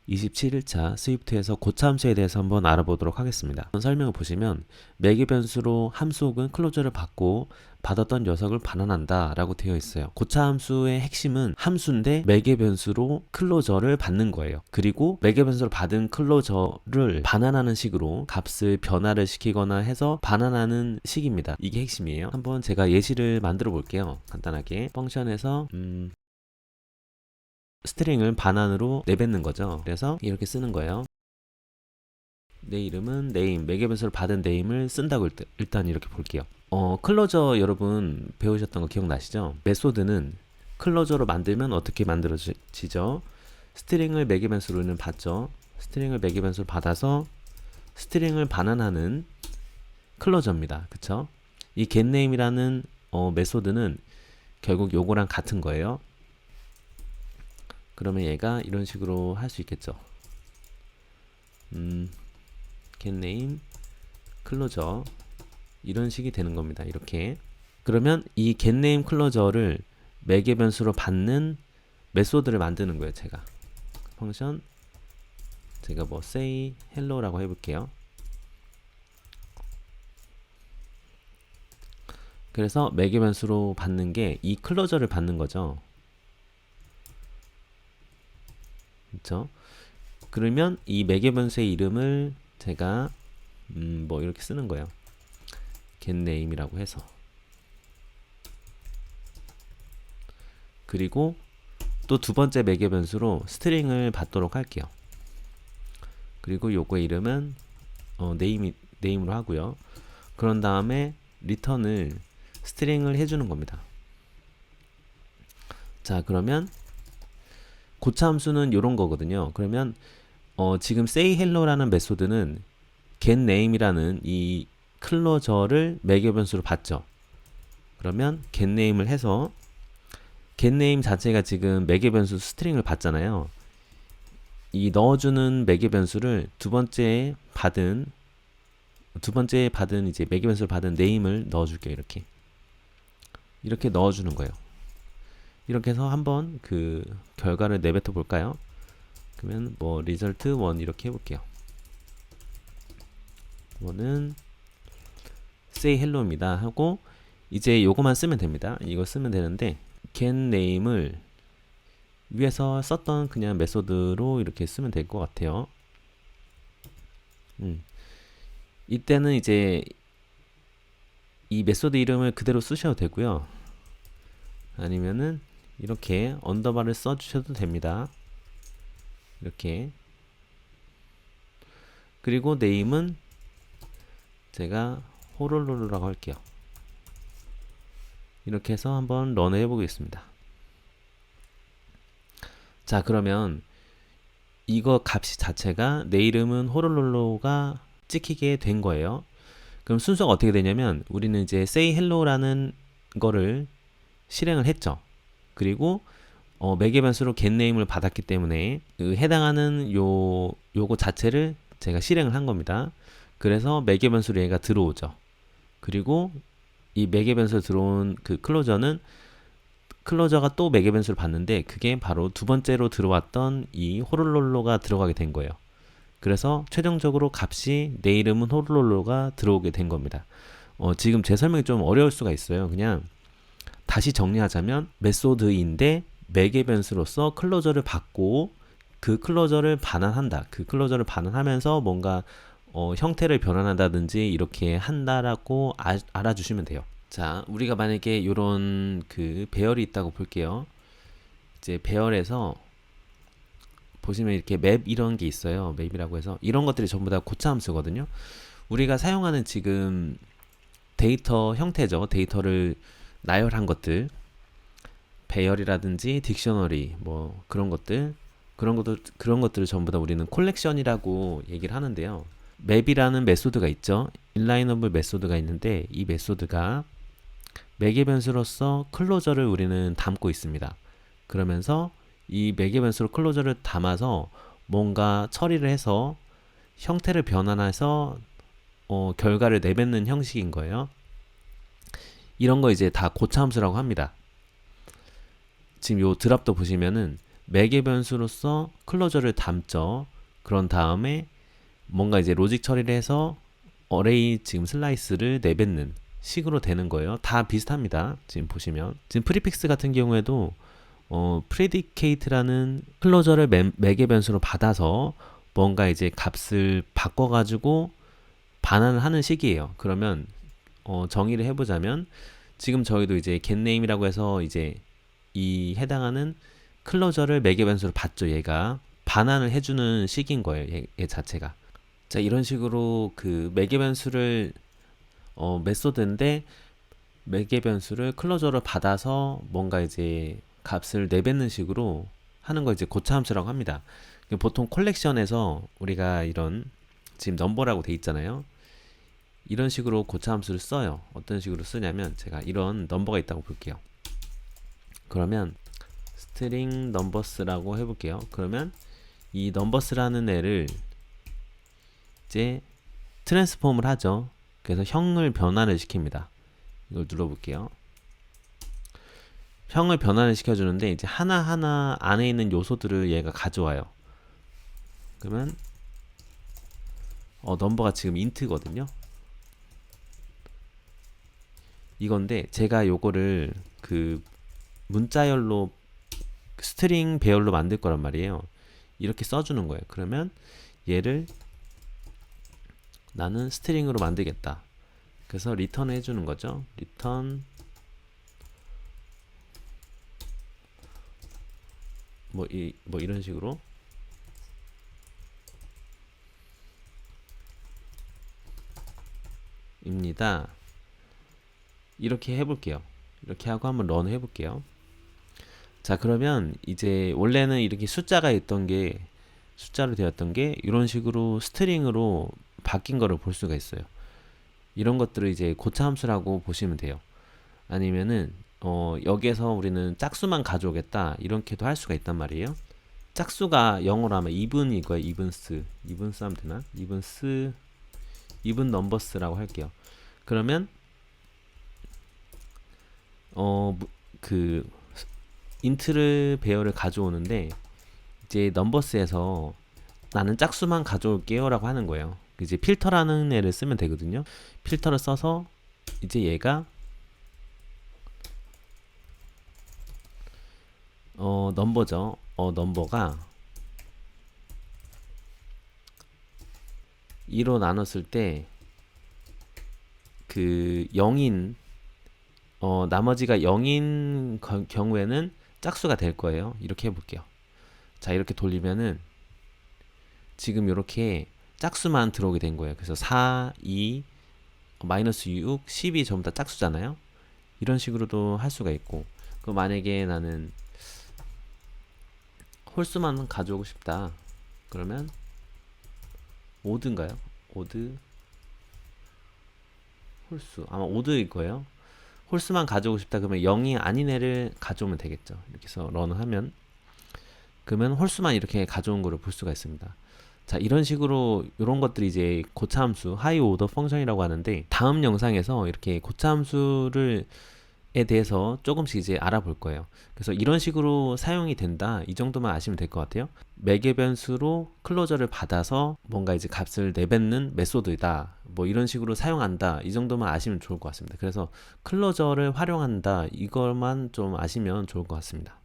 27일차 스위프트에서 고차함수에 대해서 한번 알아보도록 하겠습니다. 설명을 보시면 매개 변수로 함수 혹은 클로저를 받고 받았던 녀석을 반환한다 라고 되어 있어요. 고차함수의 핵심은 함수인데 매개 변수로 클로저를 받는 거예요. 그리고 매개 변수로 받은 클로저를 반환하는 식으로 값을 변화를 시키거나 해서 반환하는 식입니다. 이게 핵심이에요. 한번 제가 예시를 만들어 볼게요. 간단하게 펑션에서 스트링을 반환으로 내뱉는 거죠. 그래서 이렇게 쓰는 거예요. 내 이름은 name, 매개 변수를 받은 name을 쓴다고 일단 이렇게 볼게요. 클로저 여러분 배우셨던 거 기억나시죠? 메소드는 클로저로 만들면 어떻게 만들어지죠? 스트링을 매개 변수로는 받죠. 스트링을 매개 변수로 받아서 스트링을 반환하는 클로저입니다. 그쵸? 이 getName이라는 메소드는 결국 요거랑 같은 거예요. 그러면 얘가 이런 식으로 할 수 있겠죠. getName 클로저 이런 식이 되는 겁니다. 이렇게. 그러면 이 getName 클로저를 매개 변수로 받는 메소드를 만드는 거예요. 제가 펑션 제가 뭐 say hello라고 해볼게요. 그래서 매개 변수로 받는 게 이 클로저를 받는 거죠. 그렇죠? 그러면 이 매개 변수의 이름을 제가 뭐 이렇게 쓰는 거예요. getName이라고 해서. 그리고 또 두 번째 매개 변수로 스트링을 받도록 할게요. 그리고 요거의 이름은 name으로 하고요. 그런 다음에 return을 스트링을 해주는 겁니다. 자, 그러면 고차함수는 이런 거거든요. 그러면 지금 say hello라는 메소드는 getName이라는 이 클로저를 매개 변수로 받죠. 그러면 getName을 해서 getName 자체가 지금 매개 변수 스트링을 받잖아요. 이 넣어주는 매개 변수를 두 번째 받은 이제 매개 변수를 받은 name을 넣어줄게요. 이렇게 넣어주는 거예요. 이렇게 해서 한번 그 결과를 내뱉어 볼까요? 그러면 뭐 result 1 이렇게 해볼게요. 1은 say hello입니다 하고 이제 요거만 쓰면 됩니다. 이거 쓰면 되는데 getName을 위에서 썼던 그냥 메소드로 이렇게 쓰면 될 것 같아요. 이때는 이제 이 메소드 이름을 그대로 쓰셔도 되고요. 아니면은 이렇게 언더바를 써주셔도 됩니다. 이렇게. 그리고 name은 제가 호롤롤로라고 할게요. 이렇게 해서 한번 런을 해보겠습니다. 자, 그러면 이거 값이 자체가 내 이름은 호롤롤로가 찍히게 된 거예요. 그럼 순서가 어떻게 되냐면 우리는 이제 say hello라는 거를 실행을 했죠. 그리고 매개 변수로 getName을 받았기 때문에 그 해당하는 요거 자체를 제가 실행을 한 겁니다. 그래서 매개 변수로 얘가 들어오죠. 그리고 이 매개 변수로 들어온 그 클로저가 또 매개 변수를 받는데 그게 바로 두 번째로 들어왔던 이 호롤롤로가 들어가게 된 거예요. 그래서 최종적으로 값이 내 이름은 호롤롤로가 들어오게 된 겁니다. 지금 제 설명이 좀 어려울 수가 있어요. 그냥 다시 정리하자면 메소드인데 매개 변수로서 클로저를 받고 그 클로저를 반환한다. 그 클로저를 반환하면서 뭔가 형태를 변환한다든지 이렇게 한다라고 알아주시면 돼요. 자, 우리가 만약에 이런 그 배열이 있다고 볼게요. 이제 배열에서 보시면 이렇게 맵 이런 게 있어요. 맵이라고 해서 이런 것들이 전부 다 고차함수거든요. 우리가 사용하는 지금 데이터 형태죠. 데이터를 나열한 것들, 배열이라든지 딕셔너리 뭐 그런 것들을 전부 다 우리는 콜렉션이라고 얘기를 하는데요. 맵이라는 메소드가 있죠. 인라이너블 메소드가 있는데 이 메소드가 매개 변수로서 클로저를 우리는 담고 있습니다. 그러면서 이 매개 변수로 클로저를 담아서 뭔가 처리를 해서 형태를 변환해서 결과를 내뱉는 형식인 거예요. 이런 거 이제 다 고차함수라고 합니다. 지금 요 드랍도 보시면은 매개 변수로서 클로저를 담죠. 그런 다음에 뭔가 이제 로직 처리를 해서 어레이 지금 슬라이스를 내뱉는 식으로 되는 거예요. 다 비슷합니다. 지금 보시면 지금 프리픽스 같은 경우에도 predicate라는 클로저를 매개 변수로 받아서 뭔가 이제 값을 바꿔가지고 반환을 하는 식이에요. 그러면 정의를 해보자면 지금 저희도 이제 getName이라고 해서 이제 이 해당하는 클로저를 매개 변수로 받죠. 얘가 반환을 해주는 식인 거예요. 얘 자체가. 자, 이런 식으로 그 매개 변수를 메소드인데 매개 변수를 클로저로 받아서 뭔가 이제 값을 내뱉는 식으로 하는 걸 이제 고차 함수라고 합니다. 보통 콜렉션에서 우리가 이런 지금 넘버라고 돼 있잖아요. 이런 식으로 고차 함수를 써요. 어떤 식으로 쓰냐면 제가 이런 넘버가 있다고 볼게요. 그러면 string numbers라고 해볼게요. 그러면 이 numbers라는 애를 이제 트랜스폼을 하죠. 그래서 형을 변환을 시킵니다. 이걸 눌러볼게요. 형을 변환을 시켜주는데 이제 하나하나 안에 있는 요소들을 얘가 가져와요. 그러면 넘버가 지금 인트거든요. 이건데 제가 요거를 그 문자열로 스트링 배열로 만들 거란 말이에요. 이렇게 써주는 거예요. 그러면 얘를 나는 스트링으로 만들겠다. 그래서 리턴을 해주는 거죠. 리턴 뭐 이런 식으로 입니다. 이렇게 해볼게요. 이렇게 하고 한번 런 해볼게요. 자, 그러면 이제 원래는 이렇게 숫자가 있던 게 숫자로 되었던 게 이런 식으로 스트링으로 바뀐 거를 볼 수가 있어요. 이런 것들을 이제 고차 함수라고 보시면 돼요. 아니면은 여기에서 우리는 짝수만 가져오겠다 이렇게도 할 수가 있단 말이에요. 짝수가 영어로 하면 even일 거예요. even스 하면 되나? even numbers라고 할게요. 그러면 그 인트를 배열을 가져오는데 이제 numbers에서 나는 짝수만 가져올게요 라고 하는 거예요. 이제 필터라는 애를 쓰면 되거든요. 필터를 써서 이제 얘가 넘버죠. 넘버가 2로 나눴을 때 그 0인 나머지가 0인 경우에는 짝수가 될 거예요. 이렇게 해볼게요. 자, 이렇게 돌리면은 지금 이렇게 짝수만 들어오게 된 거예요. 그래서 4, 2, 마이너스 6, 12 전부 다 짝수잖아요. 이런 식으로도 할 수가 있고, 그 만약에 나는 홀수만 가져오고 싶다. 그러면 오드인가요? 오드 홀수 아마 오드일 거예요. 홀수만 가져오고 싶다 그러면 0이 아닌 애를 가져오면 되겠죠. 이렇게 해서 런을 하면 그러면 홀수만 이렇게 가져온 거를 볼 수가 있습니다. 자, 이런 식으로 이런 것들이 이제 고차함수 하이 오더 펑션이라고 하는데 다음 영상에서 이렇게 고차함수를 에 대해서 조금씩 이제 알아볼 거예요. 그래서 이런 식으로 사용이 된다. 이 정도만 아시면 될 것 같아요. 매개 변수로 클로저를 받아서 뭔가 이제 값을 내뱉는 메소드다. 뭐 이런 식으로 사용한다. 이 정도만 아시면 좋을 것 같습니다. 그래서 클로저를 활용한다. 이것만 좀 아시면 좋을 것 같습니다.